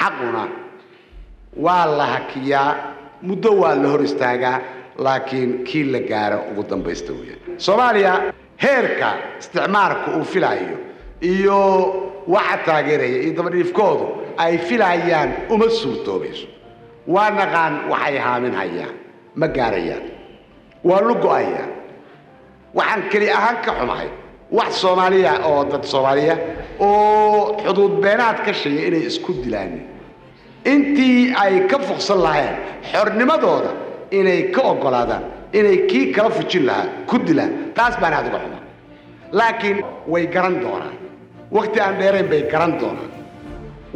حقنا والله كيا مدوى اللي استاجا لكن كيل جارة وقدام بيستوي سوماليا هيركا استعمارك وفلايو iyo waxa taageeray idabariifkoodu ay filayaan uma suurtoobis waa naqaan waxay haamin hayaan ma gaarayaan waa lu go'aya waxaan kali ahaan ka xumahay wax Soomaaliya oo dad Soomaaliya oo xuduud beenaad ka sheeyay inay isku dilaan intii ay ka fuqsan lahayn xornimadooda inay ka ogolaadaan inay kii kala fujin lahaa ku dilaan taas baan aad uga xumaa laakiin way garan doonaan waqti aan dheereen bay garan doonaan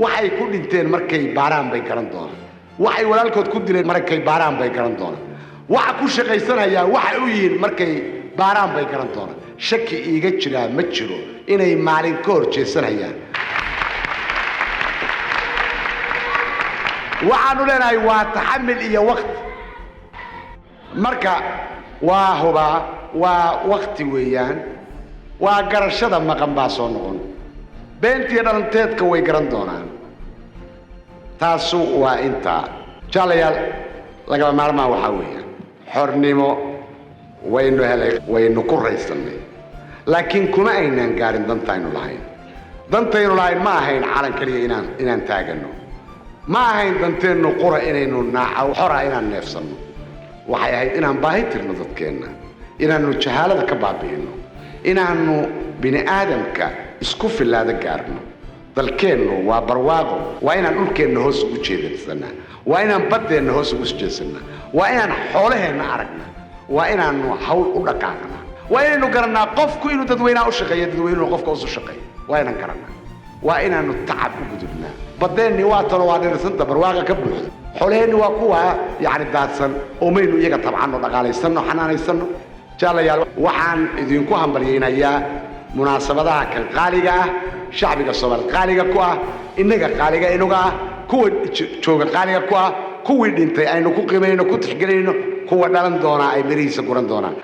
waxay ku dhinteen markay baaraan bay garan doonaan waxay walaalkood ku dileen markay baaraan bay garan doonaan waxa ku shaqaysanaya waxa u yihiin markay baaraan bay garan doonaan shaki iiga jira ma jiro inay maalin ka horjeesanayaan waxaanu leenahay waa taxamil iyo waqti marka waa huba waa waqti weeyaan waa garashada maqan baa soo noqon beentii dhalanteedka way garan doonaan taasu waa inta jalayaal laga maarmaa waxa weeyaan xornimo waynu helay waynu ku raysanay laakiin kuma aynaan gaarin dantaynu lahayn ma ahayn calan kaliya inaan taagano ma ahayn danteenu qura inaynu naaco xora inaan neefsano waxay ahayd inaan baahi tirno dadkeena inaanu jahaalada ka baabi'ino inaanu bini aadamka isku filaada gaarno dalkeennu waa barwaaqo waa inaan dhulkeenna hoos ugu jeedsanaa waa inaan badeenna hoos ugu jeedsanaa waa inaan xoolaheena aragna waa inaanu hawl u dhaqaaqnaa waa inaynu garanaa qofku inuu dadweynaha u shaqeeyo dadweynuhu qofka u shaqeeyo waa inaan garanaa waa inaanu tacab u gudubnaa badeenni waa talo waa dhirsanta barwaaqa ka buuxda xoolaheenni waa kuwa yacni daadsan oo maynu iyaga tabcanno dhaqaalaysanno xanaanaysano jalayaal waxaan idinku hambalyaynayaa munaasabadaha kan qaaliga ah shacbiga Soomaaliyeed qaaliga ku ah inaga qaaliga inuga ah kuwa jooga qaaliga ku ah kuwii dhintay aynu ku qiimeeyno ku tixgelinayno kuwa dhalan doona ay bariisa guran doonaan